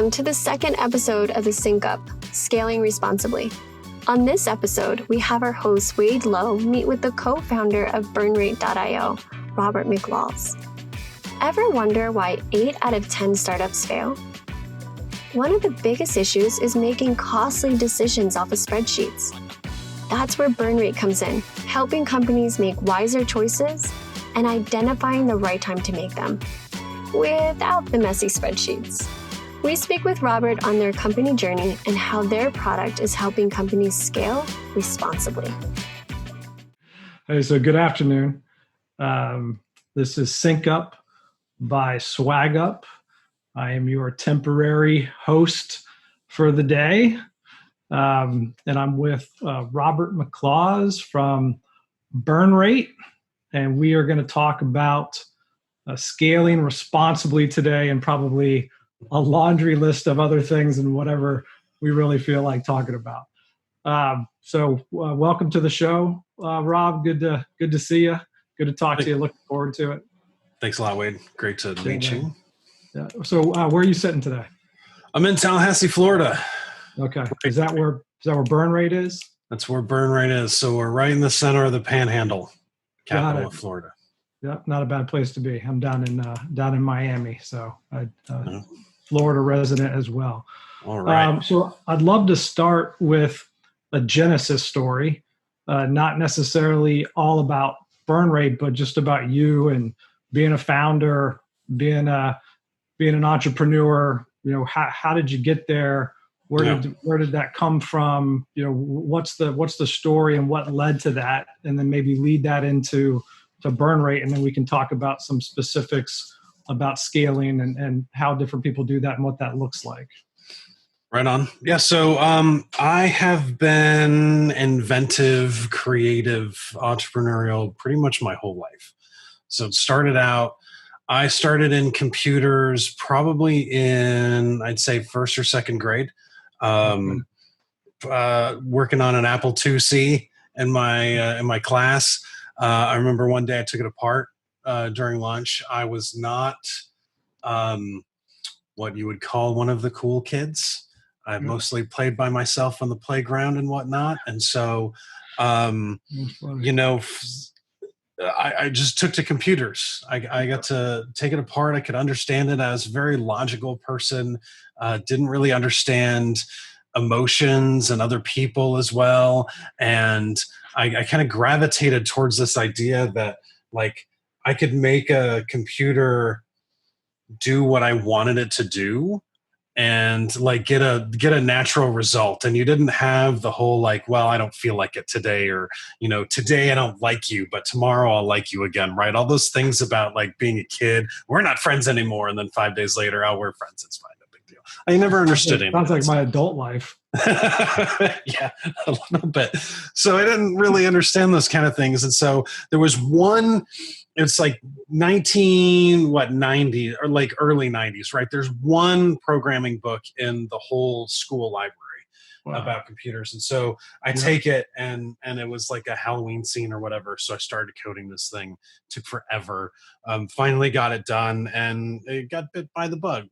Welcome to the second episode of the SyncUp, Scaling Responsibly. On this episode, we have our host Wade Lowe meet with the co-founder of BurnRate.io, Robert McLaws. Ever wonder why 8 out of 10 startups fail? One of the biggest issues is making costly decisions off of spreadsheets. That's where BurnRate comes in, helping companies make wiser choices and identifying the right time to make them, without the messy spreadsheets. We speak with Robert on their company journey and how their product is helping companies scale responsibly. Hey, so good afternoon. This is SyncUp by SwagUp. I am your temporary host for the day. And I'm with Robert McLaws from BurnRate. And we are going to talk about scaling responsibly today, and probably a laundry list of other things and whatever we really feel like talking about. So welcome to the show, Rob. Good to see you. Good to talk to you. Looking forward to it. Thanks a lot, Wade. Great to meet you. Yeah. So where are you sitting today? I'm in Tallahassee, Florida. Okay. Is that where BurnRate is? That's where BurnRate is. So we're right in the center of the Panhandle, capital of Florida. Yeah, not a bad place to be. I'm down in Miami, so Florida resident as well. All right. So I'd love to start with a genesis story, not necessarily all about BurnRate, but just about you and being a founder, being an entrepreneur. You know, how did you get there? Where did that come from? You know, what's the story and what led to that? And then maybe lead that into BurnRate, and then we can talk about some specifics about scaling and how different people do that and what that looks like. Right on. Yeah. So I have been inventive, creative, entrepreneurial pretty much my whole life. So I started in computers probably in, I'd say, first or second grade, working on an Apple IIc in my class. I remember one day I took it apart during lunch. I was not what you would call one of the cool kids. I mostly played by myself on the playground and whatnot. And so, I just took to computers. I got to take it apart. I could understand it. I was a very logical person, didn't really understand emotions and other people as well. And I kind of gravitated towards this idea that like I could make a computer do what I wanted it to do and like get a natural result. And you didn't have the whole like, well, I don't feel like it today, or, you know, today I don't like you, but tomorrow I'll like you again, right? All those things about like being a kid, we're not friends anymore. And then 5 days later, oh, we're friends. It's fine. No big deal. I never understood it. Sounds like my adult life. Yeah, a little bit. So I didn't really understand those kind of things. And so there was one, it's like 90 or like early 90s, right? There's one programming book in the whole school library about computers. And so I take it and it was like a Halloween scene or whatever. So I started coding this thing. Took forever. Finally got it done, and it got bit by the bug,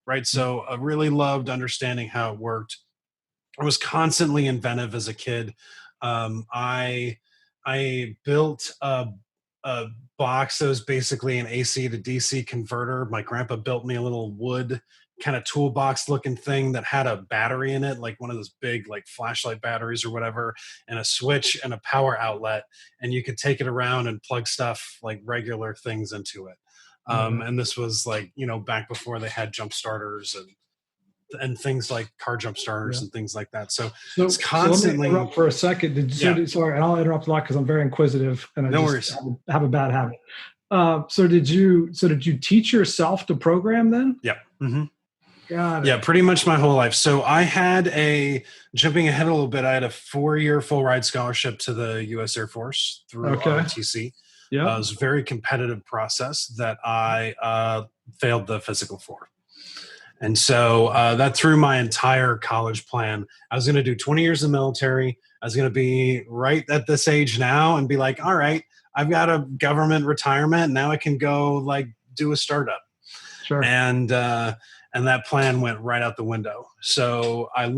right? So I really loved understanding how it worked. I was constantly inventive as a kid. I built a box that was basically an AC to DC converter. My grandpa built me a little wood kind of toolbox looking thing that had a battery in it, like one of those big like flashlight batteries or whatever, and a switch and a power outlet. And you could take it around and plug stuff like regular things into it. And this was like, you know, back before they had jump starters and things like car jump starters and things like that. So it's constantly. So let me interrupt for a second. Sorry, and I'll interrupt a lot because I'm very inquisitive and I have a bad habit. So did you teach yourself to program then? Yeah. Mm-hmm. Got it. Yeah, pretty much my whole life. So I had jumping ahead a little bit, I had a 4-year full ride scholarship to the U.S. Air Force through ROTC. Yeah. It was a very competitive process that I failed the physical for. And so that threw my entire college plan. I was going to do 20 years in the military. I was going to be right at this age now and be like, all right, I've got a government retirement. Now I can go like do a startup. Sure. And and that plan went right out the window. So I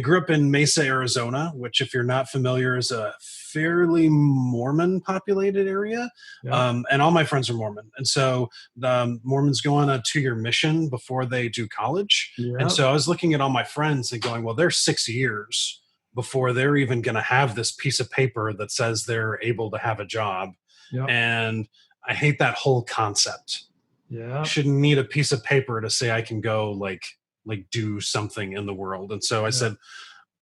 grew up in Mesa, Arizona, which, if you're not familiar, is a fairly Mormon populated area. Yeah. And all my friends are Mormon. And so the Mormons go on a 2-year mission before they do college. Yeah. And so I was looking at all my friends and going, well, they're 6 years before they're even going to have this piece of paper that says they're able to have a job. Yeah. And I hate that whole concept. Yeah. I shouldn't need a piece of paper to say I can go like do something in the world. And so I said,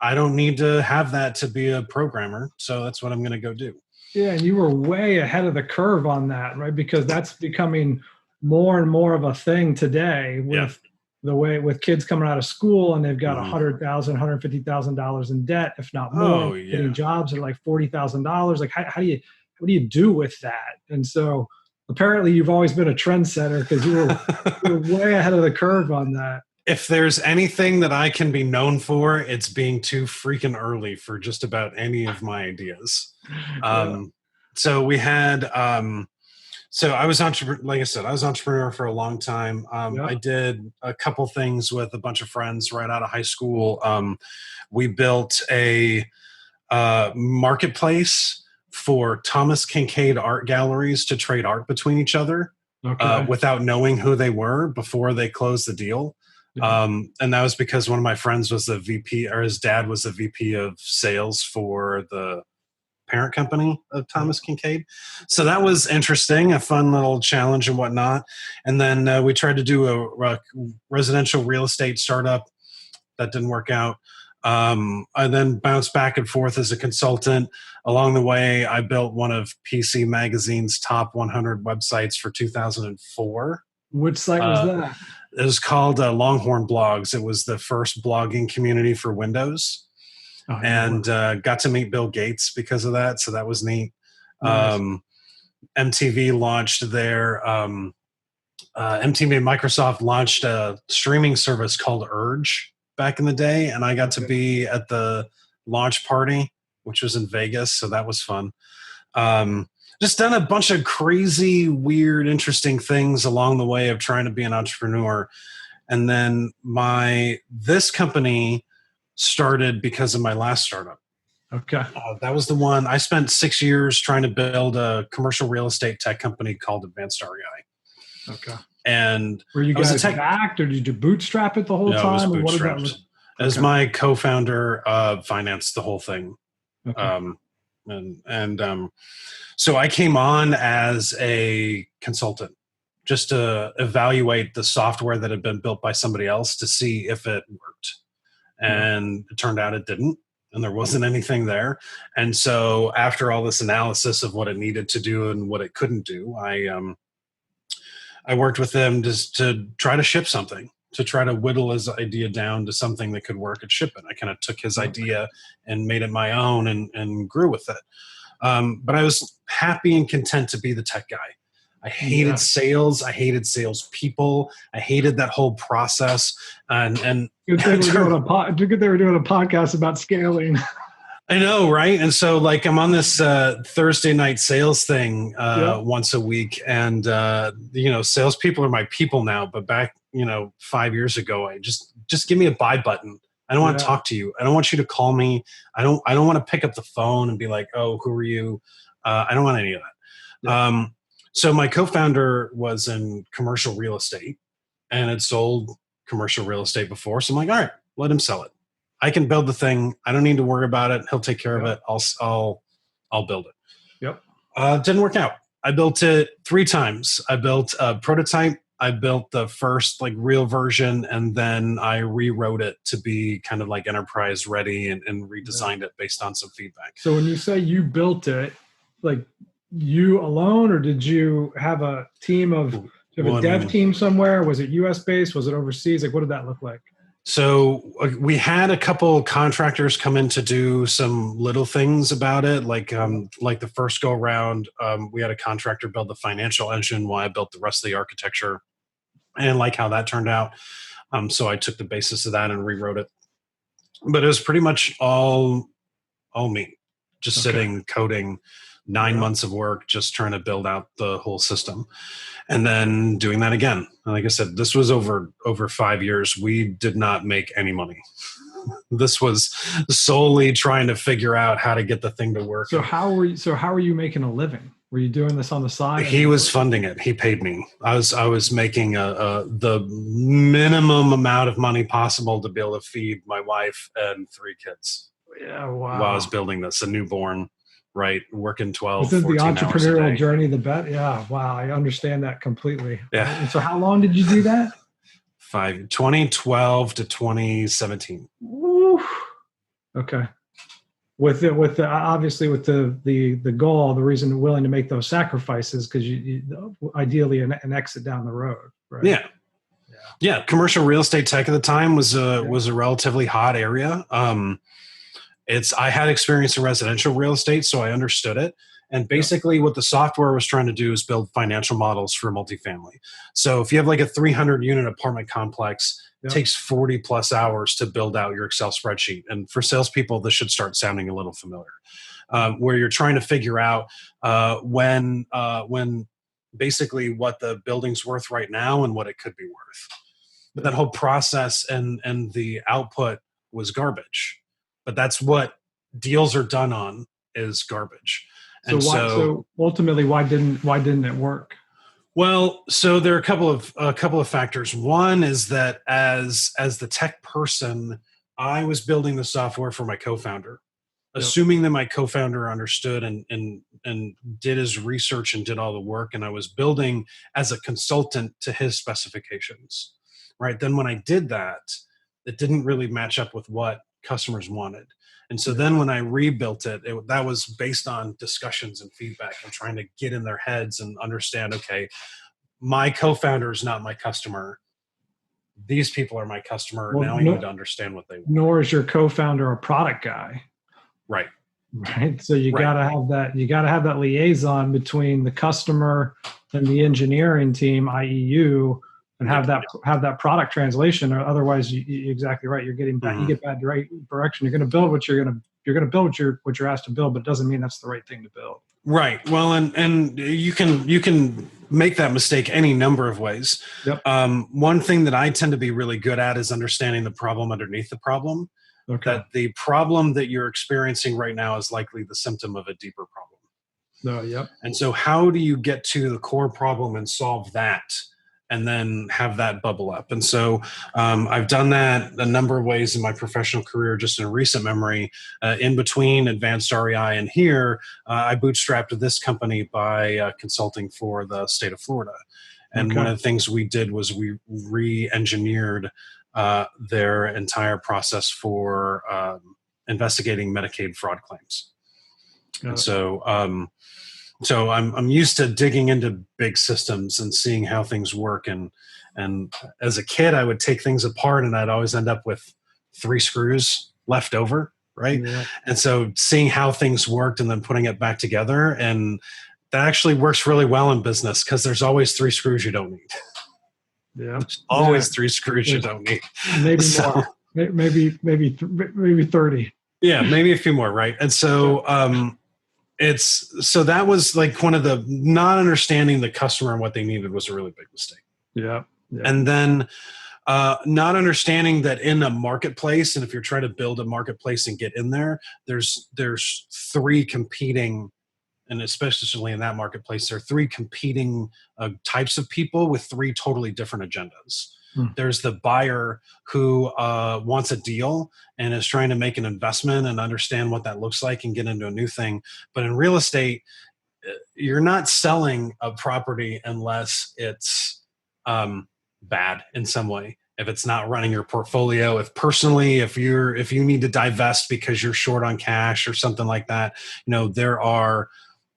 I don't need to have that to be a programmer. So that's what I'm going to go do. Yeah. And you were way ahead of the curve on that, right? Because that's becoming more and more of a thing today with the way with kids coming out of school and they've got $100,000, $150,000 in debt, if not more, getting jobs at like $40,000. Like what do you do with that? And so apparently you've always been a trendsetter because you were way ahead of the curve on that. If there's anything that I can be known for, it's being too freaking early for just about any of my ideas. So we had, so I was like I said, I was entrepreneur for a long time. I did a couple things with a bunch of friends right out of high school. We built a marketplace for Thomas Kincaid art galleries to trade art between each other without knowing who they were before they closed the deal. And that was because one of my friends was the VP, or his dad was the VP of sales for the parent company of Thomas Kincaid. So that was interesting, a fun little challenge and whatnot. And then we tried to do a residential real estate startup. That didn't work out. I then bounced back and forth as a consultant. Along the way, I built one of PC Magazine's top 100 websites for 2004. Which site was that? It was called Longhorn Blogs. It was the first blogging community for Windows. And got to meet Bill Gates because of that. So that was neat. Nice. MTV launched their Microsoft launched a streaming service called Urge back in the day. And I got to be at the launch party, which was in Vegas. So that was fun. Just done a bunch of crazy, weird, interesting things along the way of trying to be an entrepreneur. And then this company started because of my last startup. Okay. That was the one. I spent 6 years trying to build a commercial real estate tech company called Advanced REI. Okay. And were you guys backed, or did you bootstrap it the whole time? It was bootstrapped. As my co-founder financed the whole thing. Okay. So I came on as a consultant just to evaluate the software that had been built by somebody else to see if it worked. And it turned out it didn't, and there wasn't anything there. And so after all this analysis of what it needed to do and what it couldn't do, I worked with them just to try to ship something, to try to whittle his idea down to something that could work and ship it. I kind of took his idea and made it my own and grew with it. But I was happy and content to be the tech guy. I hated sales. I hated salespeople. I hated that whole process. And good thing they were doing a podcast about scaling. I know, right? And so, like, I'm on this Thursday night sales thing once a week, and salespeople are my people now. But back, 5 years ago, I just give me a buy button. I don't want to talk to you. I don't want you to call me. I don't want to pick up the phone and be like, "Oh, who are you?" I don't want any of that. Yeah. So my co-founder was in commercial real estate and had sold commercial real estate before. So I'm like, all right, let him sell it. I can build the thing. I don't need to worry about it. He'll take care of it. I'll build it. Yep. Didn't work out. I built it 3 times. I built a prototype. I built the first real version, and then I rewrote it to be kind of like enterprise ready and redesigned it based on some feedback. So when you say you built it, you alone, or did you have a team of a dev team somewhere? Was it US based? Was it overseas? What did that look like? So we had a couple contractors come in to do some little things about it. Like the first go around, we had a contractor build the financial engine while I built the rest of the architecture, and like how that turned out. So I took the basis of that and rewrote it, but it was pretty much all me, just sitting coding. 9 months of work just trying to build out the whole system, and then doing that again. And like I said, this was over 5 years. We did not make any money. This was solely trying to figure out how to get the thing to work. So how were you making a living? Were you doing this on the side? He was funding it. He paid me. I was making the minimum amount of money possible to be able to feed my wife and 3 kids. Yeah, wow. While I was building this, a newborn, right? Working 12, Isn't 14 the hours a entrepreneurial day. journey the best? Yeah, wow. I understand that completely. Yeah. And so how long did you do that? 2012 to 2017. Woo. Okay. With the obviously with the goal, the reason you're willing to make those sacrifices, because you ideally an exit down the road, right? Yeah. Commercial real estate tech at the time was a relatively hot area. I had experience in residential real estate, so I understood it. And basically what the software was trying to do is build financial models for multifamily. So if you have like a 300 unit apartment complex, it takes 40 plus hours to build out your Excel spreadsheet. And for salespeople, this should start sounding a little familiar, where you're trying to figure out when basically what the building's worth right now and what it could be worth. But that whole process and the output was garbage. But that's what deals are done on, is garbage. So ultimately, why didn't it work? Well, so there are a couple of factors. One is that as the tech person, I was building the software for my co-founder, assuming that my co-founder understood and did his research and did all the work, and I was building as a consultant to his specifications. Right. Then when I did that, it didn't really match up with what customers wanted. And so then when I rebuilt it, that was based on discussions and feedback and trying to get in their heads and understand, okay, my co-founder is not my customer. These people are my customer. Well, now I need to understand what they want. Nor is your co-founder a product guy. Right. Right. So you gotta have that liaison between the customer and the engineering team, i.e. you, and have that product translation, or otherwise you're exactly right. You're getting back, you get bad direction. You're going to build what you're build what you're asked to build, but it doesn't mean that's the right thing to build. Right. Well, and you can make that mistake any number of ways. Yep. One thing that I tend to be really good at is understanding the problem underneath the problem. Okay. That the problem that you're experiencing right now is likely the symptom of a deeper problem. Yep. And so how do you get to the core problem and solve that, and then have that bubble up? And so I've done that a number of ways in my professional career. Just in recent memory, in between Advanced REI and here, I bootstrapped this company by consulting for the state of Florida. And one of the things we did was we re-engineered their entire process for investigating Medicaid fraud claims. And so I'm used to digging into big systems and seeing how things work. And as a kid, I would take things apart and I'd always end up with 3 screws left over, right? Yeah. And so seeing how things worked and then putting it back together, and that actually works really well in business because there's always 3 screws you don't need. Yeah, there's always 3 screws you don't need. Maybe more. Maybe 30. Yeah, maybe a few more, right? And so so that was like one of the not understanding the customer and what they needed was a really big mistake. Yeah. And then not understanding that in a marketplace, and if you're trying to build a marketplace and get in there, there's 3 competing, and especially in that marketplace, there are 3 competing types of people with 3 totally different agendas. There's the buyer who wants a deal and is trying to make an investment and understand what that looks like and get into a new thing. But in real estate, you're not selling a property unless it's bad in some way. If it's not running your portfolio, if you need to divest because you're short on cash or something like that, there are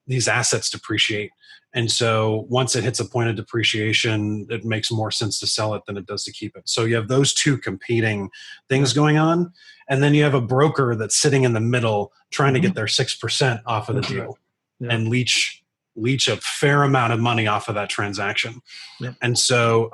these assets depreciate. And so once it hits a point of depreciation, it makes more sense to sell it than it does to keep it. So you have those 2 competing things going on. And then you have a broker that's sitting in the middle trying to get their 6% off of the deal and leech a fair amount of money off of that transaction. Yeah. And so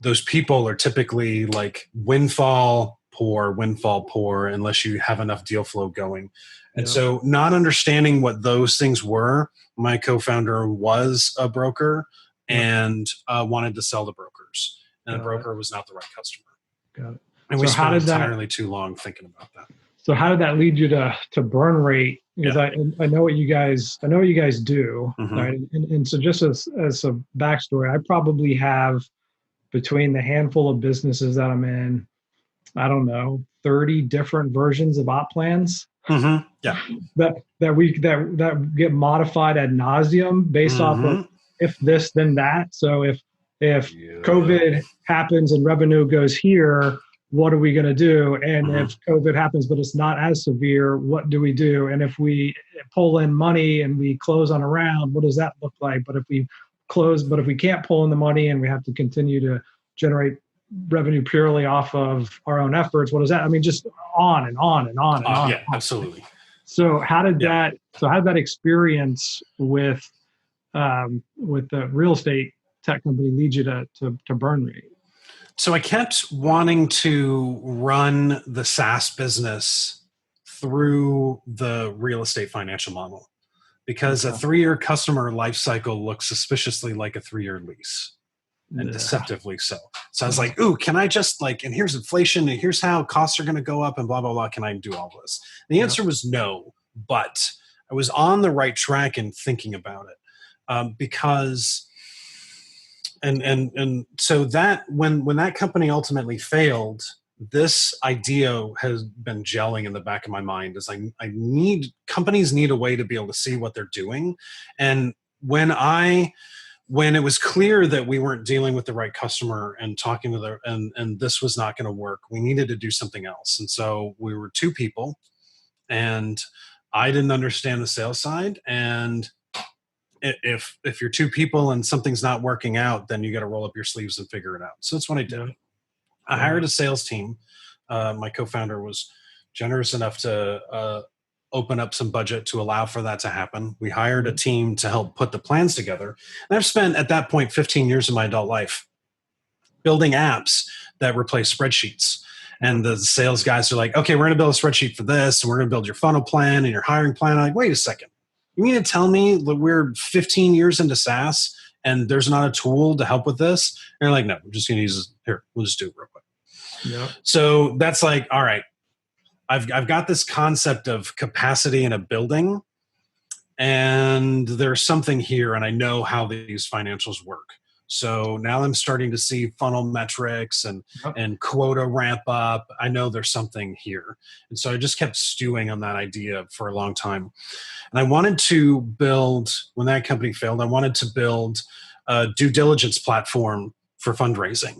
those people are typically like windfall poor unless you have enough deal flow going. And so not understanding what those things were, my co-founder was a broker and wanted to sell to brokers. And the broker was not the right customer. Got it. And we spent entirely too long thinking about that. So how did that lead you to BurnRate? Because I know what you guys do, right? And so just as a backstory, I probably have, between the handful of businesses that I'm in, I don't know, 30 different versions of op plans. That get modified ad nauseum based off of if this then that. So if COVID happens and revenue goes here, what are we going to do? And if COVID happens but it's not as severe, what do we do? And if we pull in money and we close on a round, what does that look like? But if we can't pull in the money and we have to continue to generate revenue purely off of our own efforts, what is that? I mean, just on and on and on and on. Yeah, absolutely. So how did that experience with the real estate tech company lead you to BurnRate? So I kept wanting to run the SaaS business through the real estate financial model, because a 3-year customer life cycle looks suspiciously like a 3-year lease. And deceptively so. So I was like, ooh, can I just and here's inflation and here's how costs are going to go up and blah, blah, blah. Can I do all this? The answer was no, but I was on the right track in thinking about it because, and so that when that company ultimately failed, this idea has been gelling in the back of my mind is companies need a way to be able to see what they're doing. And when it was clear that we weren't dealing with the right customer and talking to and this was not going to work, we needed to do something else. And so we were 2 people and I didn't understand the sales side. And if you're 2 people and something's not working out, then you got to roll up your sleeves and figure it out. So that's what I did. I hired a sales team. My co-founder was generous enough to open up some budget to allow for that to happen. We hired a team to help put the plans together. And I've spent at that point 15 years of my adult life building apps that replace spreadsheets. And the sales guys are like, okay, we're going to build a spreadsheet for this. And we're going to build your funnel plan and your hiring plan. I'm like, wait a second. You mean to tell me that we're 15 years into SaaS and there's not a tool to help with this? And they're like, no, we're just going to use this. Here, we'll just do it real quick. Yeah. So that's like, all right. I've got this concept of capacity in a building, and there's something here, and I know how these financials work. So now I'm starting to see funnel metrics and quota ramp up. I know there's something here. And so I just kept stewing on that idea for a long time. And I wanted to build, when that company failed, I wanted to build a due diligence platform for fundraising.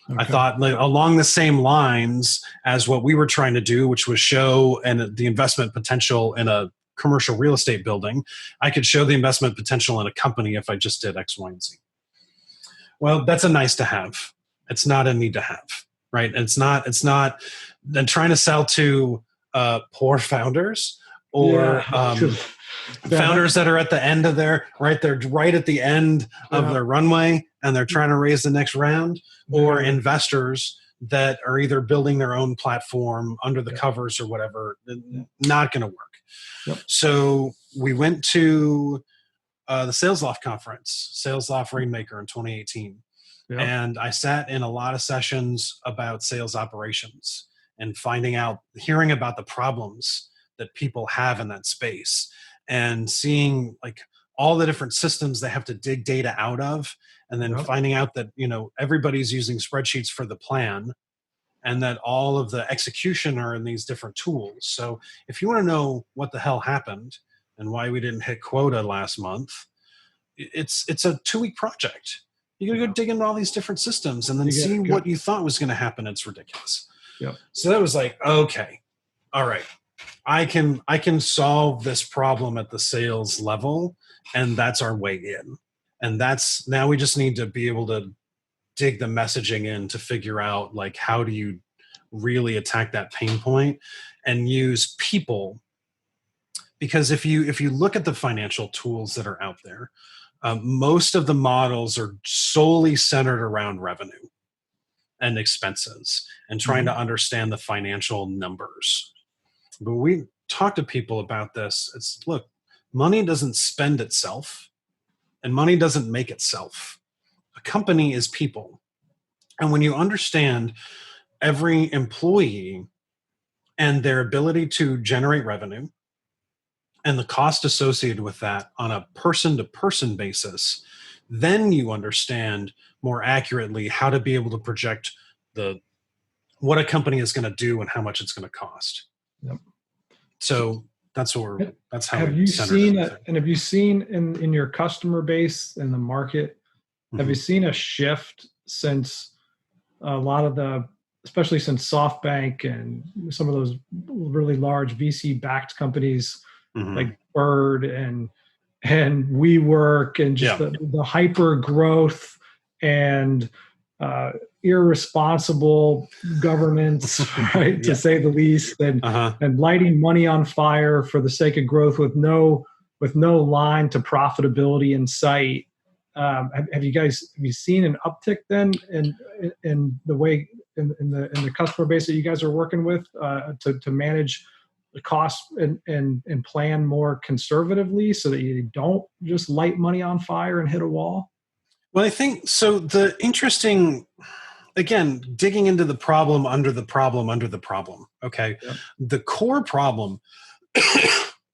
Okay. I thought along the same lines as what we were trying to do, which was show the investment potential in a commercial real estate building. I could show the investment potential in a company if I just did X, Y, and Z. Well, that's a nice to have. It's not a need to have, right? It's not then trying to sell to poor founders or founders that are at the end of they're right at the end of their runway and they're trying to raise the next round, or investors that are either building their own platform under the covers or whatever. Not going to work. Yep. So we went to the Sales Loft conference, Sales Loft Rainmaker in 2018. Yep. And I sat in a lot of sessions about sales operations and hearing about the problems that people have in that space and seeing all the different systems they have to dig data out of, and then finding out that, everybody's using spreadsheets for the plan and that all of the execution are in these different tools. So if you want to know what the hell happened and why we didn't hit quota last month, it's a 2-week project. You got to go dig into all these different systems and then see what you thought was going to happen. It's ridiculous. Yep. So that was like, okay, all right. I can solve this problem at the sales level, and that's our way in. And now we just need to be able to dig the messaging in to figure out how do you really attack that pain point and use people. Because if you look at the financial tools that are out there, most of the models are solely centered around revenue and expenses and trying to understand the financial numbers. But we talk to people about this, it's, look, money doesn't spend itself and money doesn't make itself. A company is people. And when you understand every employee and their ability to generate revenue and the cost associated with that on a person-to-person basis, then you understand more accurately how to be able to project what a company is going to do and how much it's going to cost. Yep. So that's how have you seen and have you seen in your customer base in the market, have you seen a shift since a lot of especially since SoftBank and some of those really large VC-backed companies like Bird and WeWork and just the hyper growth and irresponsible governance, right, to say the least, and lighting money on fire for the sake of growth with no line to profitability in sight. Have you seen an uptick then in the way in the customer base that you guys are working with to manage the costs and plan more conservatively so that you don't just light money on fire and hit a wall? Well, I think so. The interesting, again, digging into the problem under the problem under the problem. Okay. Yep. The core problem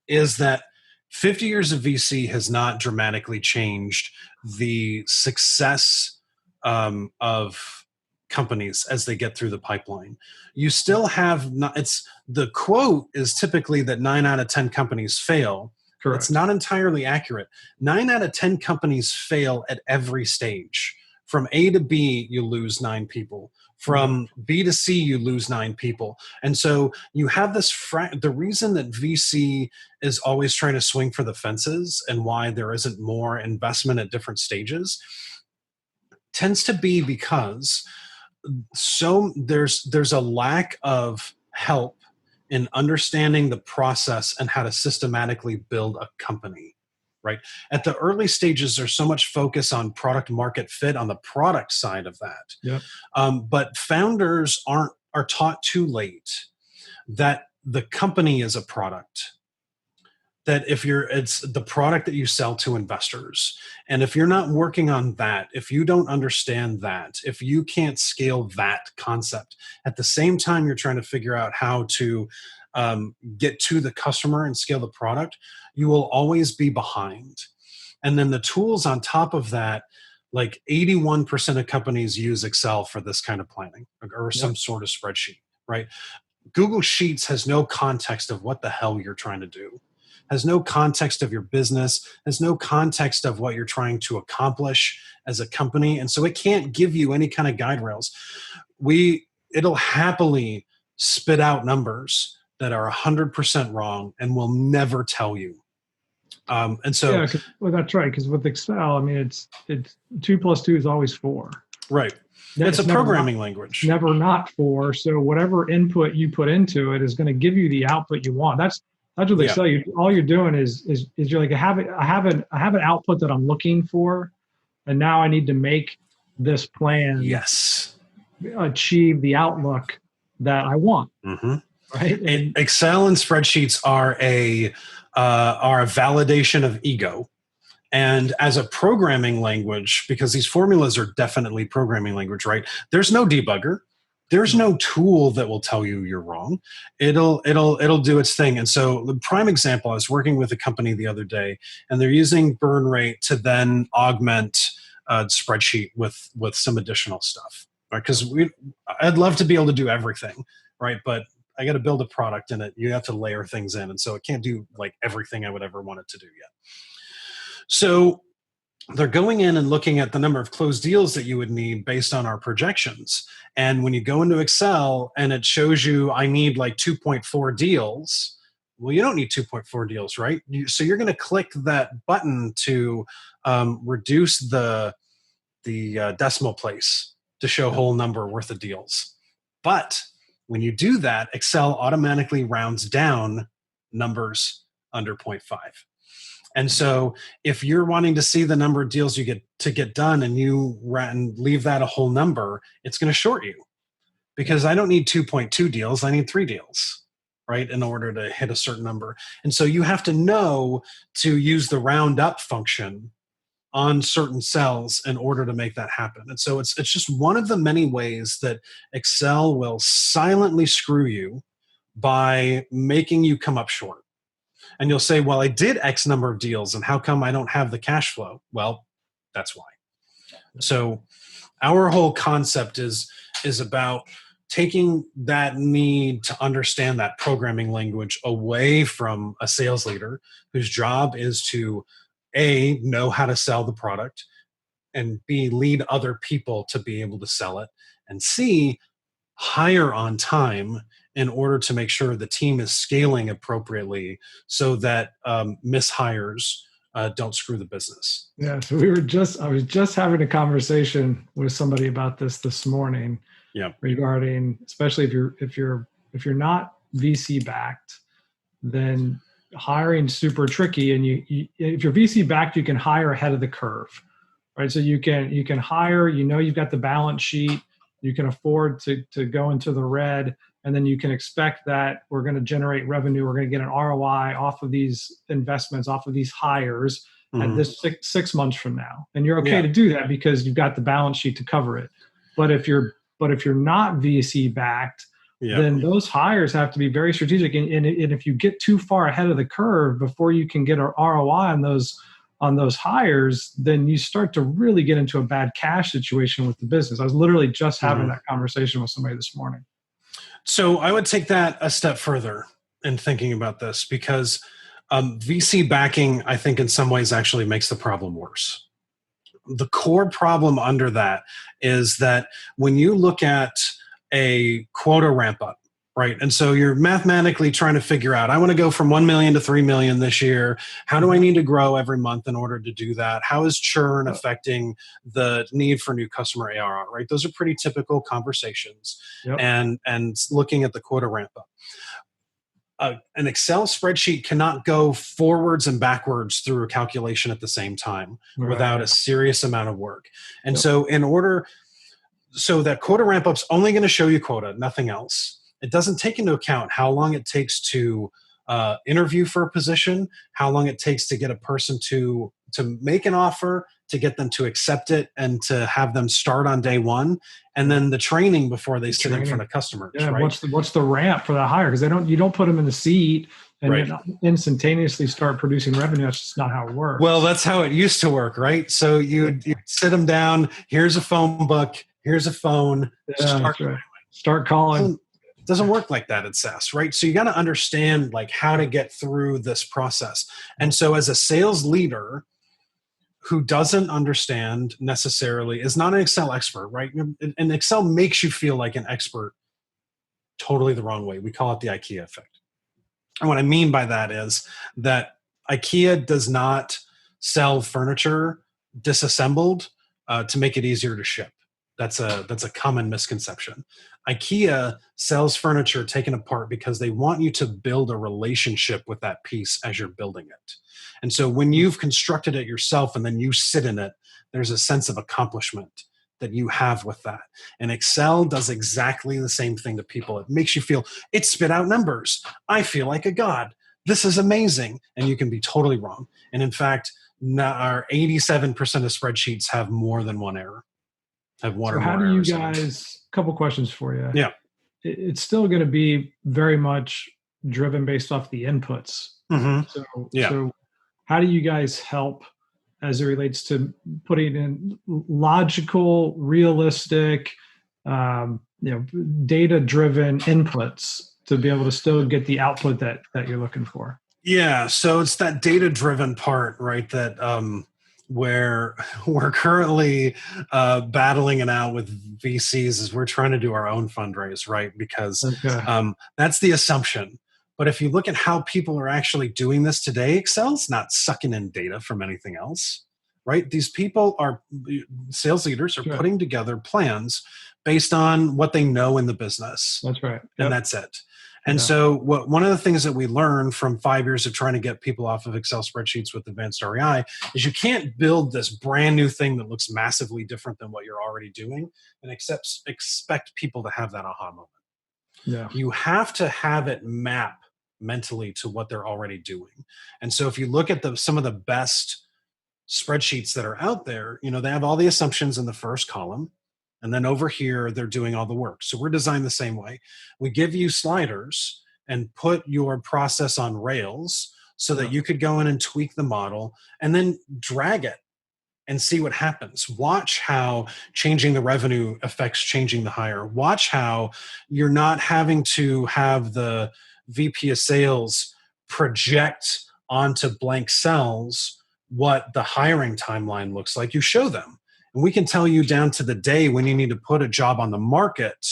is that 50 years of VC has not dramatically changed the success of companies as they get through the pipeline. You still have the quote is typically that 9 out of 10 companies fail. Correct. It's not entirely accurate. 9 out of 10 companies fail at every stage. From A to B, you lose 9 people. From B to C, you lose 9 people. And so you have this, the reason that VC is always trying to swing for the fences and why there isn't more investment at different stages tends to be because there's a lack of help in understanding the process and how to systematically build a company, right? At the early stages, there's so much focus on product market fit on the product side of that. Yep. But founders are taught too late that the company is a product. That it's the product that you sell to investors. And if you're not working on that, if you don't understand that, if you can't scale that concept, at the same time you're trying to figure out how to get to the customer and scale the product, you will always be behind. And then the tools on top of that, like 81% of companies use Excel for this kind of planning or some sort of spreadsheet, right? Google Sheets has no context of what the hell you're trying to do. Has no context of your business, has no context of what you're trying to accomplish as a company. And so it can't give you any kind of guide rails. It'll happily spit out numbers that are 100% wrong and will never tell you. And so, that's right. Because with Excel, I mean, it's 2 plus 2 is always 4. Right. It's a programming language. Never not 4. So whatever input you put into it is going to give you the output you want. That's what they tell you. All you're doing is you're like, I have an output that I'm looking for, and now I need to make this plan. Yes. Achieve the outlook that I want. Mm-hmm. Right. And Excel and spreadsheets are a validation of ego. And as a programming language, because these formulas are definitely programming language, right? There's no debugger. There's no tool that will tell you you're wrong. It'll do its thing. And so the prime example, I was working with a company the other day, and they're using BurnRate to then augment a spreadsheet with some additional stuff, right? Because I'd love to be able to do everything, right? But I got to build a product in it. You have to layer things in. And so it can't do like everything I would ever want it to do yet. So they're going in and looking at the number of closed deals that you would need based on our projections. And when you go into Excel and it shows you, I need like 2.4 deals. Well, you don't need 2.4 deals, right? So you're going to click that button to reduce the decimal place to show whole number worth of deals. But when you do that, Excel automatically rounds down numbers under 0.5. And so if you're wanting to see the number of deals you get done and you leave that a whole number, it's going to short you because I don't need 2.2 deals. I need 3 deals. right, in order to hit a certain number. And so you have to know to use the round up function on certain cells in order to make that happen. And so it's just one of the many ways that Excel will silently screw you by making you come up short. And you'll say, well, I did X number of deals, and how come I don't have the cash flow? Well, that's why. So our whole concept is about taking that need to understand that programming language away from a sales leader whose job is to A, know how to sell the product, and B, lead other people to be able to sell it, and C, hire on time in order to make sure the team is scaling appropriately so that mishires don't screw the business. Yeah, so I was just having a conversation with somebody about this morning. Yeah. Regarding, especially if you're not VC backed, then hiring super tricky. And you if you're VC backed, you can hire ahead of the curve, right? So you can hire, you've got the balance sheet, you can afford to go into the red, and then you can expect that we're going to generate revenue, we're going to get an ROI off of these investments, off of these hires at this 6 months from now. And you're okay to do that because you've got the balance sheet to cover it. But if you're not VC backed, then those hires have to be very strategic. And if you get too far ahead of the curve before you can get an ROI on those hires, then you start to really get into a bad cash situation with the business. I was literally just having that conversation with somebody this morning. So I would take that a step further in thinking about this, because VC backing, I think in some ways actually makes the problem worse. The core problem under that is that when you look at a quota ramp up, right? And so you're mathematically trying to figure out, I want to go from 1 million to 3 million this year. How do I need to grow every month in order to do that? How is churn affecting the need for new customer ARR, right? Those are pretty typical conversations. And looking at the quota ramp up. An Excel spreadsheet cannot go forwards and backwards through a calculation at the same time without a serious amount of work. And so that quota ramp up's only going to show you quota, nothing else. It doesn't take into account how long it takes to interview for a position, how long it takes to get a person to make an offer, to get them to accept it, and to have them start on day one, and then the training before they sit in front of customers. Yeah, right? What's the ramp for that hire? Because you don't put them in the seat and then instantaneously start producing revenue. That's just not how it works. Well, that's how it used to work, right? So you sit them down. Here's a phone book. Here's a phone. Start calling. It doesn't work like that at SaaS, right? So you got to understand like how to get through this process. And so as a sales leader who doesn't understand necessarily, is not an Excel expert, right? And Excel makes you feel like an expert totally the wrong way. We call it the IKEA effect. And what I mean by that is that IKEA does not sell furniture disassembled to make it easier to ship. That's a common misconception. IKEA sells furniture taken apart because they want you to build a relationship with that piece as you're building it. And so when you've constructed it yourself and then you sit in it, there's a sense of accomplishment that you have with that. And Excel does exactly the same thing to people. It makes you feel, it spit out numbers. I feel like a god. This is amazing. And you can be totally wrong. And in fact, our 87% of spreadsheets have more than one error. Have one or more errors. How do you guys, a couple questions for you. Yeah. It's still going to be very much driven based off the inputs. So how do you guys help as it relates to putting in logical, realistic, data-driven inputs to be able to still get the output that you're looking for? Yeah, so it's that data-driven part, right, that where we're currently battling it out with VCs as we're trying to do our own fundraise, right? Because that's the assumption. But if you look at how people are actually doing this today, Excel's not sucking in data from anything else, right? These people are, sales leaders are putting together plans based on what they know in the business. That's right. And that's it. And so one of the things that we learned from 5 years of trying to get people off of Excel spreadsheets with advanced REI is you can't build this brand new thing that looks massively different than what you're already doing and expect people to have that aha moment. Yeah. You have to have it map mentally to what they're already doing. And so if you look at some of the best spreadsheets that are out there, they have all the assumptions in the first column. And then over here, they're doing all the work. So we're designed the same way. We give you sliders and put your process on rails so that you could go in and tweak the model and then drag it and see what happens. Watch how changing the revenue affects changing the hire. Watch how you're not having to have the VP of sales project onto blank cells what the hiring timeline looks like. You show them. And we can tell you down to the day when you need to put a job on the market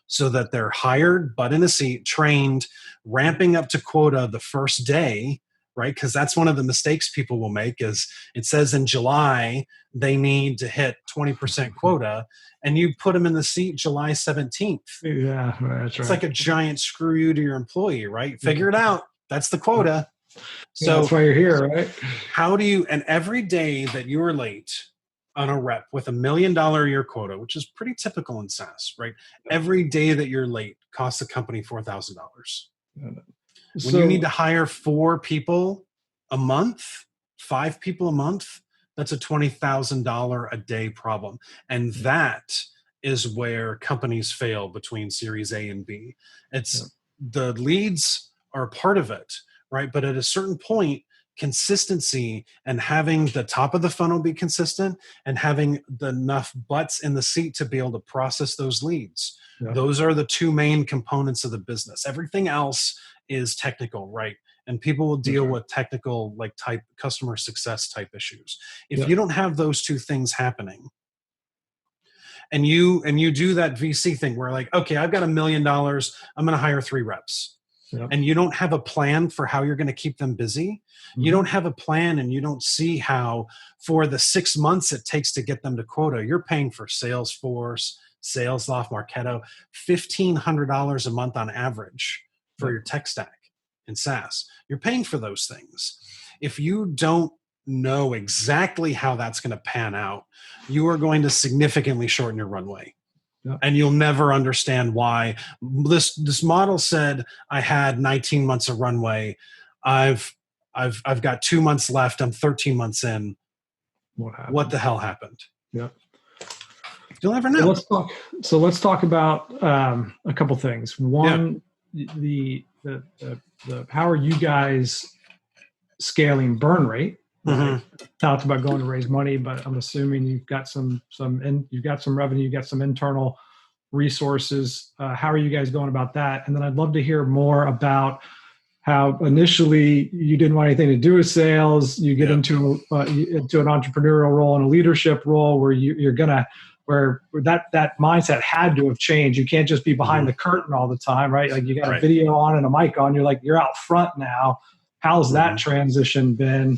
so that they're hired, butt in a seat, trained, ramping up to quota the first day, right? Because that's one of the mistakes people will make is it says in July they need to hit 20% quota, and you put them in the seat July 17th. Yeah, that's right. It's like a giant screw you to your employee, right? Figure it out. That's the quota. So that's why you're here, right? How do you, and every day that you are late on a rep with $1 million a year quota, which is pretty typical in SaaS, right? Every day that you're late costs the company $4,000. When you need to hire 4 people a month, 5 people a month, that's a $20,000 a day problem. And that is where companies fail between Series A and B. It's the leads are part of it, right? But at a certain point, consistency and having the top of the funnel be consistent and having enough butts in the seat to be able to process those leads. Those are the 2 main components of the business. Everything else is technical, right? And people will deal with technical, like type customer success type issues. If you don't have those 2 things happening, and you do that VC thing where like, okay, I've got $1 million, I'm going to hire 3 reps. And you don't have a plan for how you're going to keep them busy. You don't have a plan, and you don't see how for the 6 months it takes to get them to quota, you're paying for Salesforce, SalesLoft, Marketo, $1,500 a month on average for your tech stack in SaaS. You're paying for those things. If you don't know exactly how that's going to pan out, you are going to significantly shorten your runway. And you'll never understand why. This model said I had 19 months of runway. I've got 2 months left. I'm 13 months in. What the hell happened? Yep. You'll never know. Let's talk about a couple things. One, the how are you guys scaling burn rate? Right? Talked about going to raise money, but I'm assuming you've got some revenue, you've got some internal resources. How are you guys going about that? And then I'd love to hear more about how initially you didn't want anything to do with sales. You get into an entrepreneurial role and a leadership role where that mindset had to have changed. You can't just be behind the curtain all the time, right? Like you got a video on and a mic on. You're out front now. How's that transition been?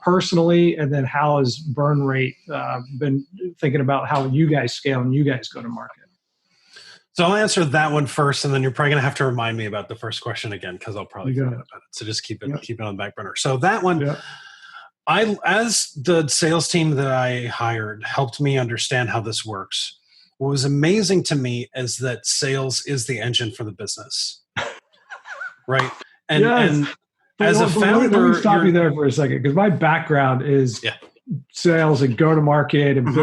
Personally, and then how has BurnRate been thinking about how you guys scale and you guys go to market? So I'll answer that one first, and then you're probably going to have to remind me about the first question again because I'll probably forget about it. So just keep it on the back burner. So that one, as the sales team that I hired helped me understand how this works. What was amazing to me is that sales is the engine for the business, right? And as a founder, let me stop you there for a second, because my background is sales and go to market and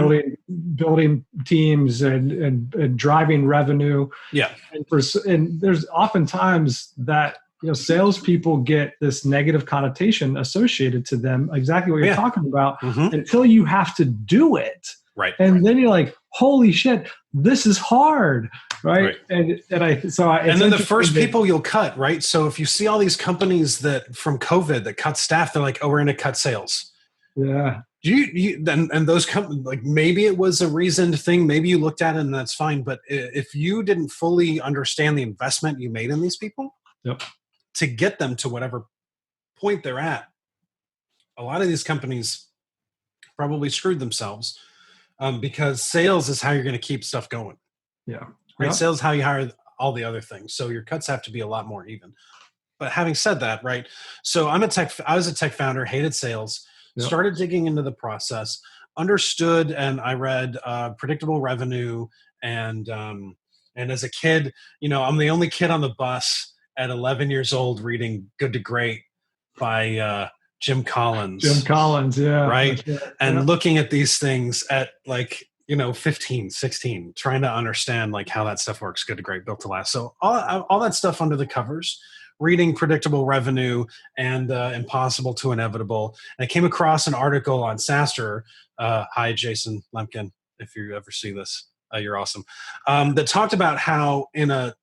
building teams and driving revenue. Yeah, and there's oftentimes that salespeople get this negative connotation associated to them. Exactly what you're talking about until you have to do it. Right. And then you're like, holy shit, this is hard. Right. And then the first people you'll cut, right? So if you see all these companies that from COVID that cut staff, they're like, oh, we're going to cut sales. Yeah. And those companies, like maybe it was a reasoned thing. Maybe you looked at it and that's fine. But if you didn't fully understand the investment you made in these people to get them to whatever point they're at, a lot of these companies probably screwed themselves. Because sales is how you're going to keep stuff going. Yeah. Right. Sales is how you hire all the other things. So your cuts have to be a lot more even. But having said that, right. So I was a tech founder, hated sales, started digging into the process, understood, and I read predictable revenue and And as a kid, I'm the only kid on the bus at 11 years old reading Good to Great by Jim Collins. Jim Collins, yeah. Right. And yeah. looking at these things at 15, 16, trying to understand like how that stuff works. Good to Great, Built to Last. So all that stuff under the covers, reading Predictable Revenue and Impossible to Inevitable. And I came across an article on SaaStr. Hi, Jason Lemkin, if you ever see this. You're awesome. That talked about how in a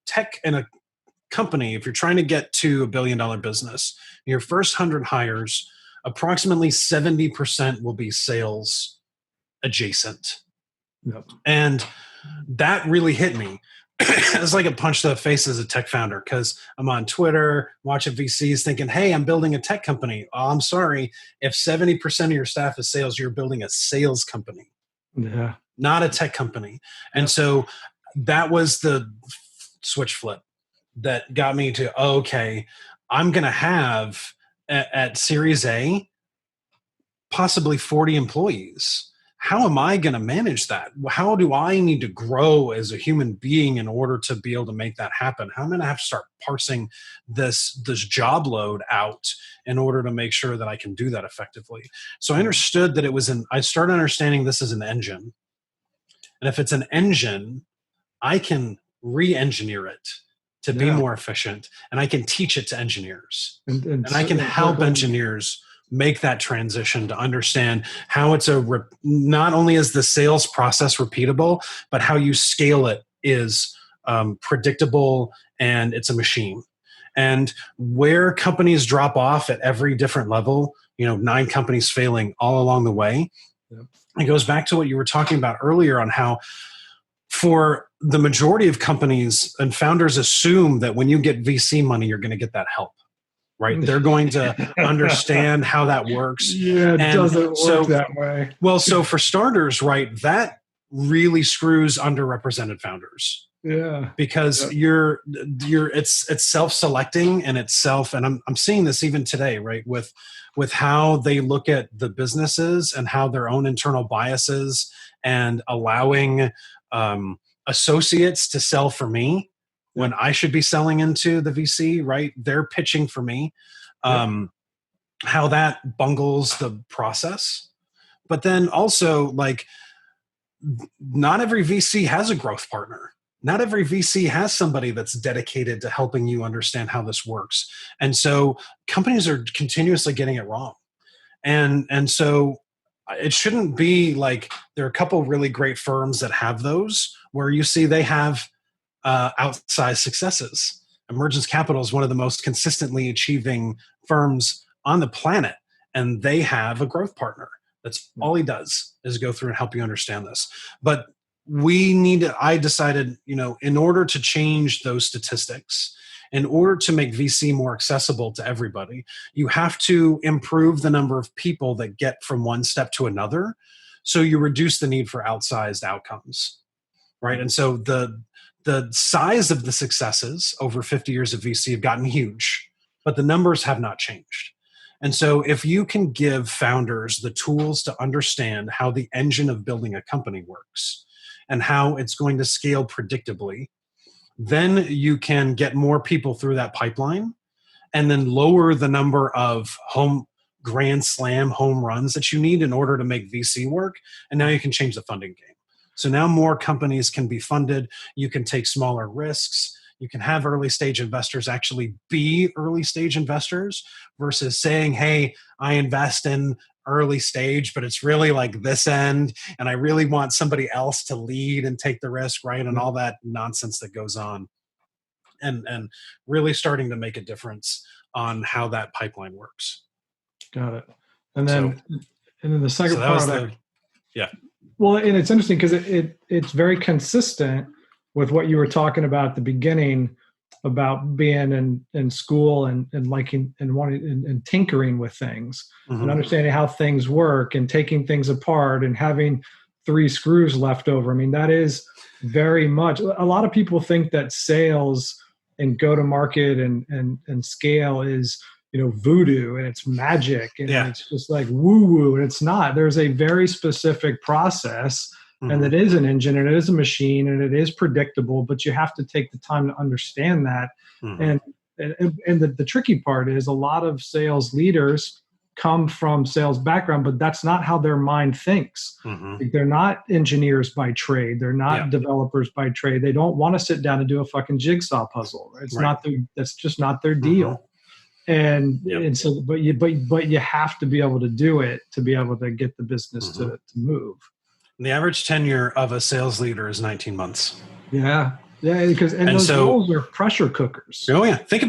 company, if you're trying to get to $1 billion business, your first 100 hires, approximately 70% will be sales adjacent. Yep. And that really hit me. It's like a punch to the face as a tech founder, because I'm on Twitter, watching VCs thinking, hey, I'm building a tech company. Oh, I'm sorry. If 70% of your staff is sales, you're building a sales company. Yeah. Not a tech company. And so that was the switch flip that got me to, okay, I'm going to have at Series A, possibly 40 employees. How am I going to manage that? How do I need to grow as a human being in order to be able to make that happen? How am I going to have to start parsing this job load out in order to make sure that I can do that effectively? So I understood that I started understanding this as an engine. And if it's an engine, I can re-engineer it to be more efficient, and I can teach it to engineers. And I can help engineers make that transition to understand how it's not only is the sales process repeatable, but how you scale it is predictable, and it's a machine. And where companies drop off at every different level, 9 companies failing all along the way, it goes back to what you were talking about earlier on how for the majority of companies and founders assume that when you get VC money, you're going to get that help, right? They're going to understand how that works. Yeah, it doesn't work that way. Well, so for starters, right, that really screws underrepresented founders. Yeah. Because it's self-selecting and and I'm seeing this even today, right, with how they look at the businesses and how their own internal biases and allowing associates to sell for me when I should be selling into the VC, right? They're pitching for me. How that bungles the process. But then also, like, not every VC has a growth partner. Not every VC has somebody that's dedicated to helping you understand how this works. And so companies are continuously getting it wrong. And so it shouldn't be like there are a couple of really great firms that have those where you see they have outsized successes. Emergence Capital is one of the most consistently achieving firms on the planet, and they have a growth partner. That's all he does is go through and help you understand this. But I decided, in order to change those statistics, in order to make VC more accessible to everybody, you have to improve the number of people that get from one step to another. So you reduce the need for outsized outcomes, right? And so the size of the successes over 50 years of VC have gotten huge, but the numbers have not changed. And so if you can give founders the tools to understand how the engine of building a company works and how it's going to scale predictably, then you can get more people through that pipeline and then lower the number of grand slam home runs that you need in order to make VC work. And now you can change the funding game. So now more companies can be funded. You can take smaller risks. You can have early stage investors actually be early stage investors versus saying, hey, I invest in early stage, but it's really like this end, and I really want somebody else to lead and take the risk, right? And all that nonsense that goes on. And really starting to make a difference on how that pipeline works. Got it. And then the second part, well, and it's interesting because it's very consistent with what you were talking about at the beginning about being in school and liking and wanting and tinkering with things and understanding how things work and taking things apart and having 3 screws left over. I mean, that is very much, a lot of people think that sales and go to market and scale is, voodoo and it's magic and it's just like woo woo, and it's not. There's a very specific process and it is an engine and it is a machine and it is predictable, but you have to take the time to understand that. And the tricky part is a lot of sales leaders come from sales background, but that's not how their mind thinks. Like, they're not engineers by trade. They're not developers by trade. They don't want to sit down and do a fucking jigsaw puzzle. It's not that's just not their deal. And so, but you have to be able to do it to be able to get the business to move. The average tenure of a sales leader is 19 months. Yeah, because those roles are pressure cookers. Oh yeah, think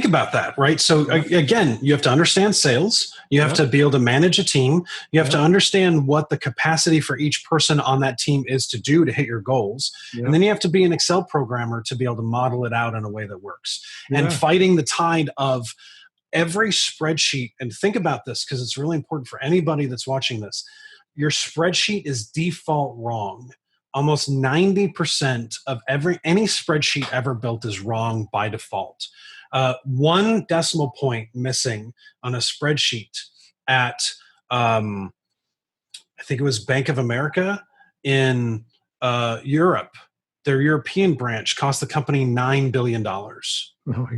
about that, right? So again, you have to understand sales. You have to be able to manage a team. You have to understand what the capacity for each person on that team is to do to hit your goals. And then you have to be an Excel programmer to be able to model it out in a way that works. And fighting the tide of every spreadsheet, and think about this because it's really important for anybody that's watching this. Your spreadsheet is default wrong. Almost 90% of any spreadsheet ever built is wrong by default. 1 decimal point missing on a spreadsheet at, I think it was Bank of America in Europe. Their European branch cost the company $9 billion.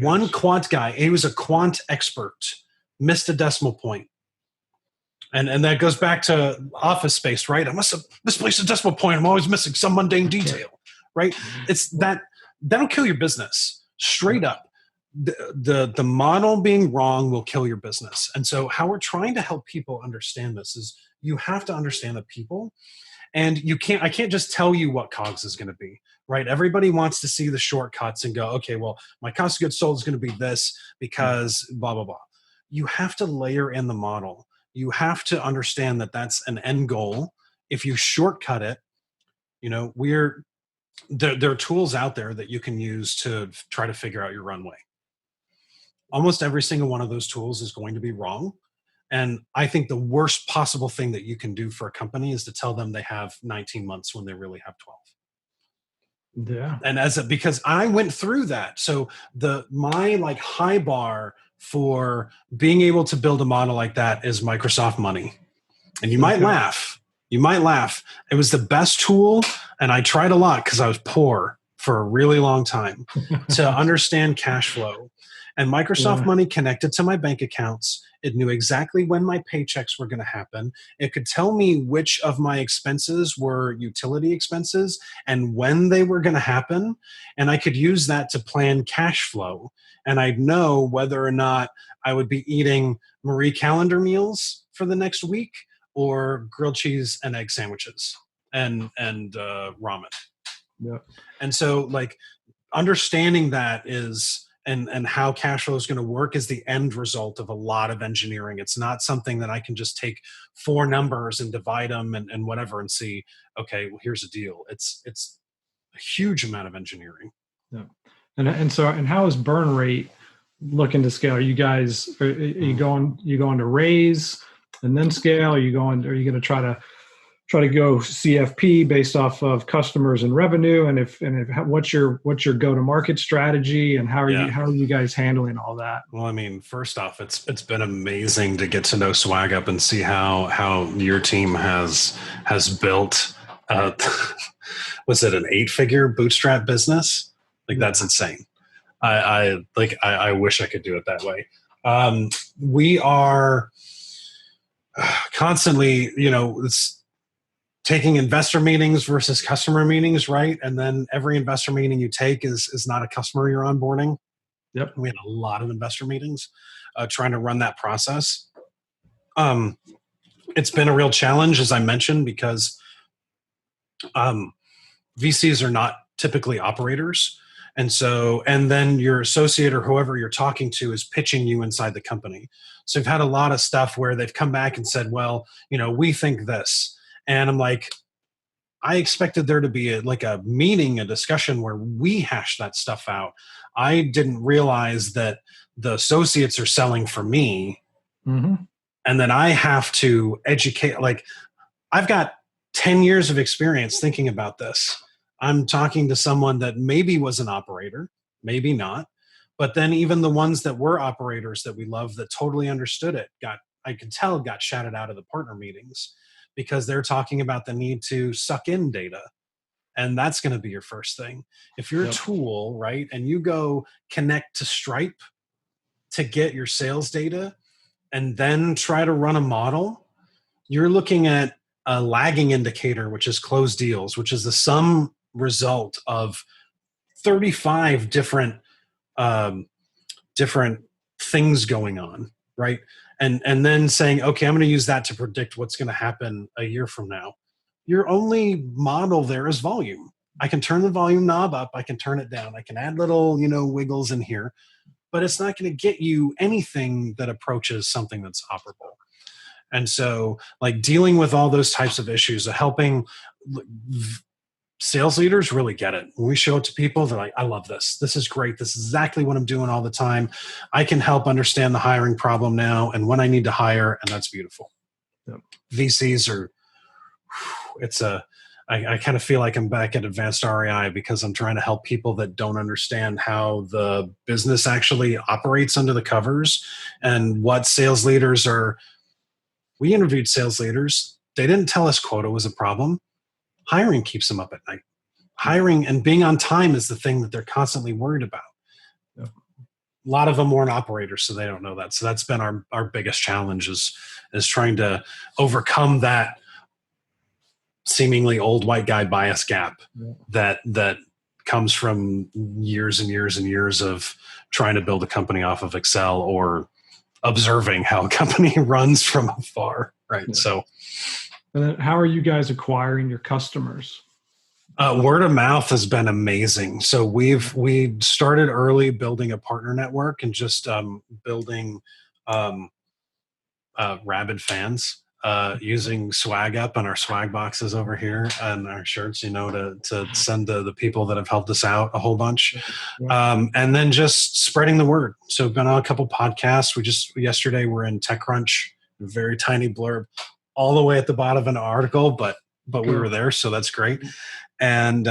One quant guy, he was a quant expert, missed a decimal point. And that goes back to Office Space, right? I must have misplaced a decimal point. I'm always missing some mundane detail, right? It's that'll kill your business straight up. The model being wrong will kill your business. And so how we're trying to help people understand this is you have to understand the people, and I can't just tell you what COGS is going to be, right? Everybody wants to see the shortcuts and go, okay, well, my cost of goods sold is going to be this because blah, blah, blah. You have to layer in the model. You have to understand that that's an end goal. If you shortcut it, there are tools out there that you can use to try to figure out your runway. Almost every single one of those tools is going to be wrong. And I think the worst possible thing that you can do for a company is to tell them they have 19 months when they really have 12. Yeah. And because I went through that. So my high bar for being able to build a model like that is Microsoft Money. And you might laugh. It was the best tool. And I tried a lot because I was poor for a really long time to understand cash flow. And Microsoft Money connected to my bank accounts. It knew exactly when my paychecks were going to happen. It could tell me which of my expenses were utility expenses and when they were going to happen. And I could use that to plan cash flow. And I'd know whether or not I would be eating Marie Calendar meals for the next week or grilled cheese and egg sandwiches and ramen. Yeah. And so understanding that is and how cash flow is going to work is the end result of a lot of engineering. It's not something that I can just take 4 numbers and divide them and whatever and see, okay, well, here's a deal. It's a huge amount of engineering. Yeah. And how is burn rate looking to scale? Are you guys are you going to raise and then scale? Are you going to try to go CFP based off of customers and revenue? And if what's your go-to-market strategy, and how are you guys handling all that? Well, I mean, first off, it's been amazing to get to know SwagUp and see how your team has built was it an 8-figure bootstrap business? That's insane. I wish I could do it that way. We are constantly, it's taking investor meetings versus customer meetings, right? And then every investor meeting you take is not a customer you're onboarding. Yep. We had a lot of investor meetings trying to run that process. It's been a real challenge, as I mentioned, because VCs are not typically operators. And then your associate or whoever you're talking to is pitching you inside the company. So we've had a lot of stuff where they've come back and said, well, we think this. And I'm like, I expected there to be a meeting, a discussion where we hash that stuff out. I didn't realize that the associates are selling for me. Mm-hmm. And then I have to educate. I've got 10 years of experience thinking about this. I'm talking to someone that maybe was an operator, maybe not. But then even the ones that were operators that we love that totally understood it, got shouted out of the partner meetings because they're talking about the need to suck in data. And that's going to be your first thing. If you're a tool, right, and you go connect to Stripe to get your sales data and then try to run a model, you're looking at a lagging indicator, which is closed deals, which is the sum result of 35 different things going on, right? And then saying, okay, I'm going to use that to predict what's going to happen a year from now. Your only model there is volume. I can turn the volume knob up, I can turn it down, I can add little, wiggles in here, but it's not going to get you anything that approaches something that's operable. And so, like, dealing with all those types of issues, helping sales leaders really get it. When we show it to people, they're like, I love this. This is great. This is exactly what I'm doing all the time. I can help understand the hiring problem now and when I need to hire, and that's beautiful. Yep. VCs are, I kind of feel like I'm back at advanced REI because I'm trying to help people that don't understand how the business actually operates under the covers and what sales leaders are. We interviewed sales leaders. They didn't tell us quota was a problem. Hiring keeps them up at night. Hiring and being on time is the thing that they're constantly worried about. Yep. A lot of them weren't operators, so they don't know that. So that's been our biggest challenge is trying to overcome that seemingly old white guy bias gap that comes from years and years and years of trying to build a company off of Excel or observing how a company runs from afar, right? Yeah. So, and then how are you guys acquiring your customers? Word of mouth has been amazing. So we started early building a partner network and just building rabid fans using SwagUp and our swag boxes over here and our shirts, to send to the people that have helped us out a whole bunch. And then just spreading the word. So we've been on a couple podcasts. Yesterday we're in TechCrunch, a very tiny blurb, all the way at the bottom of an article, but we were there, so that's great. And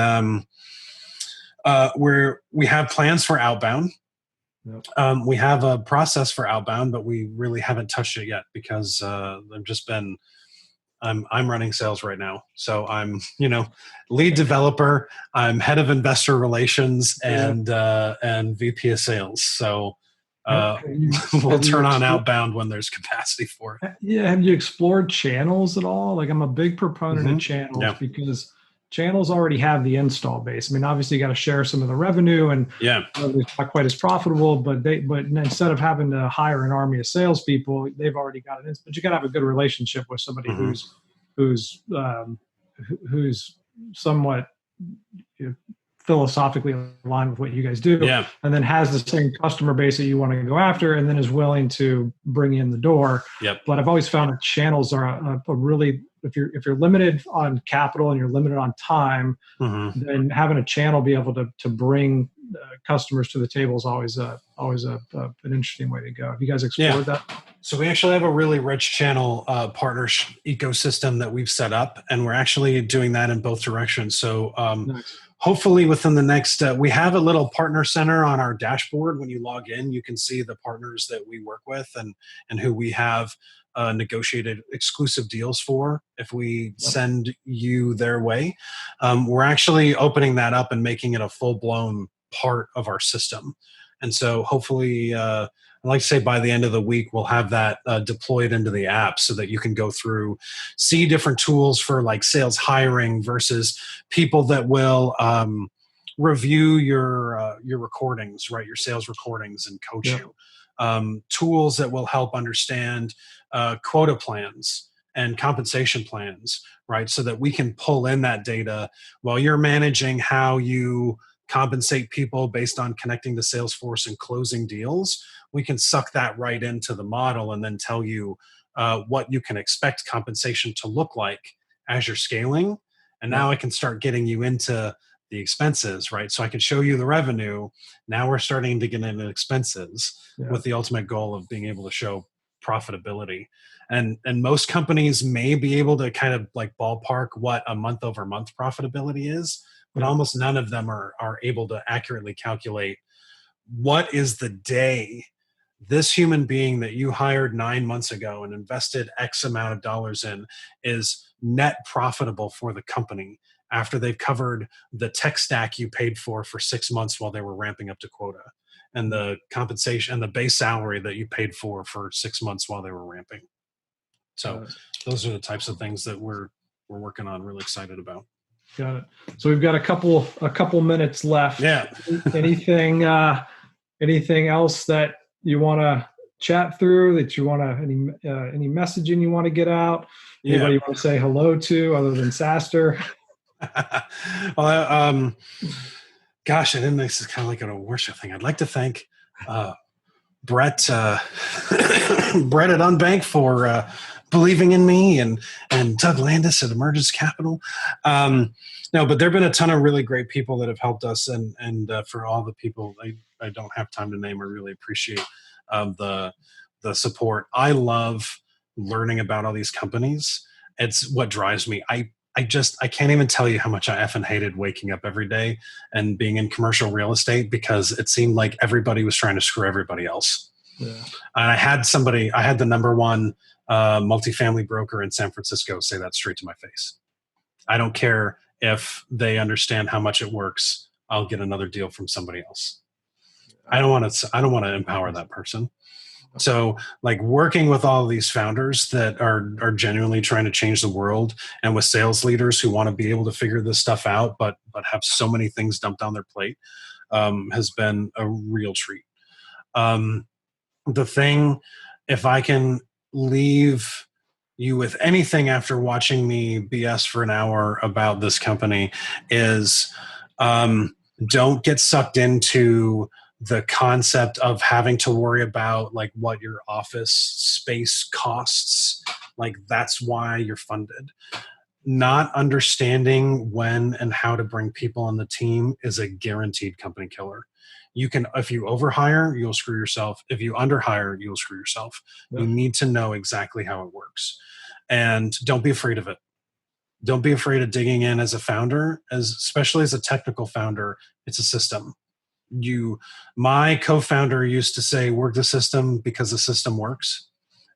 we have plans for outbound. Yep. We have a process for outbound, but we really haven't touched it yet because I'm running sales right now. So I'm, lead developer, I'm head of investor relations and VP of sales. So we'll turn on outbound when there's capacity for it. Yeah. Have you explored channels at all? Like, I'm a big proponent of channels because channels already have the install base. I mean, obviously you got to share some of the revenue and it's not quite as profitable, but instead of having to hire an army of salespeople, they've already got it. But you got to have a good relationship with somebody who's somewhat philosophically aligned with what you guys do, and then has the same customer base that you want to go after, and then is willing to bring in the door. Yep. But I've always found that channels are a really, if you're limited on capital and you're limited on time, then having a channel be able to bring customers to the table is always an interesting way to go. Have you guys explored that? So we actually have a really rich channel partner ecosystem that we've set up, and we're actually doing that in both directions. So nice. Hopefully within the next, we have a little partner center on our dashboard. When you log in, you can see the partners that we work with and who we have negotiated exclusive deals for if we send you their way. We're actually opening that up and making it a full-blown part of our system. And so hopefully, I'd like to say by the end of the week, we'll have that deployed into the app so that you can go through, see different tools for like sales hiring versus people that will review your recordings, right? Your sales recordings and coach you. Tools that will help understand quota plans and compensation plans, right? So that we can pull in that data while you're managing how you compensate people based on connecting to Salesforce and closing deals. We can suck that right into the model and then tell you what you can expect compensation to look like as you're scaling. And now I can start getting you into the expenses, right? So I can show you the revenue. Now we're starting to get into expenses with the ultimate goal of being able to show profitability. And most companies may be able to kind of like ballpark what a month over month profitability is, but almost none of them are able to accurately calculate what is the day this human being that you hired 9 months ago and invested X amount of dollars in is net profitable for the company after they've covered the tech stack you paid for 6 months while they were ramping up to quota, and the compensation and the base salary that you paid for 6 months while they were ramping. So those are the types of things that we're working on, really excited about. Got it. So we've got a couple minutes left. Yeah. Anything else that you want to chat through, that you want to, any messaging you want to get out? Anybody you want to say hello to other than Saster? Well, gosh, I didn't. This is kind of like a worship thing. I'd like to thank Brett at Unbank for believing in me, and Doug Landis at Emergence Capital. No, but there have been a ton of really great people that have helped us, and for all the people I don't have time to name, I really appreciate the support. I love learning about all these companies. It's what drives me. I can't even tell you how much I effing hated waking up every day and being in commercial real estate, because it seemed like everybody was trying to screw everybody else. Yeah. And I had the number one multifamily broker in San Francisco say that straight to my face. I don't care if they understand how much it works. I'll get another deal from somebody else. I don't want to empower that person. So, like, working with all of these founders that are genuinely trying to change the world, and with sales leaders who want to be able to figure this stuff out, but have so many things dumped on their plate, has been a real treat. The thing, if I can leave you with anything after watching me BS for an hour about this company, is don't get sucked into the concept of having to worry about like what your office space costs. Like, that's why you're funded. Not understanding when and how to bring people on the team is a guaranteed company killer. If you overhire, you'll screw yourself. If you underhire, you'll screw yourself. Yeah. You need to know exactly how it works, and don't be afraid of it. Don't be afraid of digging in as a founder, especially as a technical founder. It's a system. My co-founder used to say, work the system because the system works.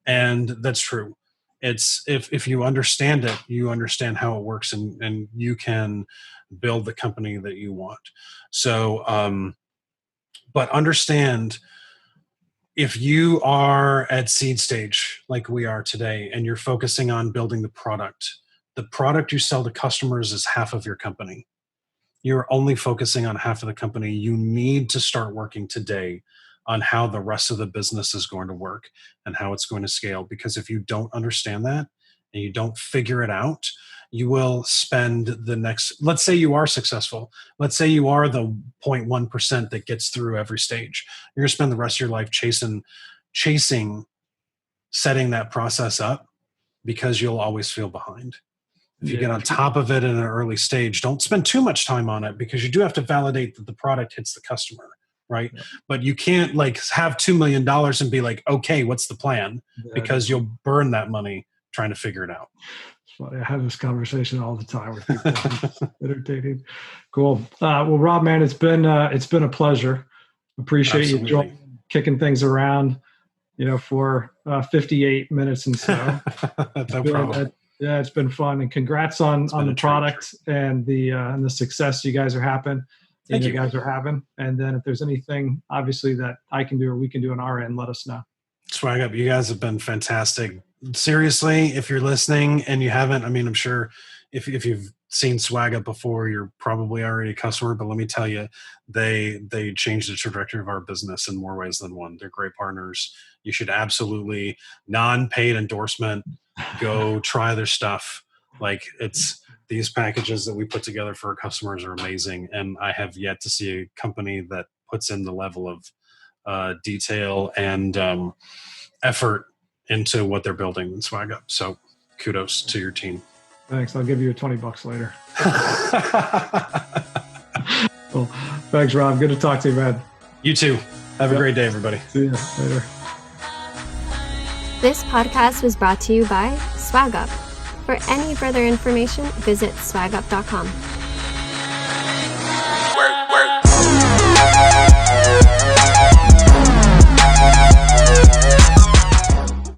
And that's true. It's if you understand it, you understand how it works, and you can build the company that you want. So, but understand, if you are at seed stage like we are today, and you're focusing on building the product you sell to customers is half of your company. You're only focusing on half of the company. You need to start working today on how the rest of the business is going to work and how it's going to scale. Because if you don't understand that and you don't figure it out, you will spend let's say you are successful. Let's say you are the 0.1% that gets through every stage. You're going to spend the rest of your life chasing, setting that process up, because you'll always feel behind. If you get on top of it in an early stage, don't spend too much time on it, because you do have to validate that the product hits the customer, right? Yeah. But you can't like have $2 million and be like, okay, what's the plan? Yeah, because you'll burn that money trying to figure it out. It's funny. I have this conversation all the time with people. It's entertaining. Cool. Well, Rob, man, it's been a pleasure. Appreciate Absolutely. You joining, kicking things around, for 58 minutes and so. No problem. Yeah, it's been fun, and congrats on the product and the success you guys are having. And you guys are having. And then if there's anything obviously that I can do or we can do on our end, let us know. Swag Up, you guys have been fantastic. Seriously, if you're listening and you haven't, I mean, I'm sure if you've seen Swag Up before, you're probably already a customer. But let me tell you, they changed the trajectory of our business in more ways than one. They're great partners. You should absolutely, non-paid endorsement, go try their stuff. Like, it's these packages that we put together for our customers are amazing. And I have yet to see a company that puts in the level of detail and effort into what they're building in Swag Up. So kudos to your team. Thanks. I'll give you $20 later. Well, thanks, Rob. Good to talk to you, man. You too. Have a great day, everybody. See you later. This podcast was brought to you by SwagUp. For any further information, visit swagup.com.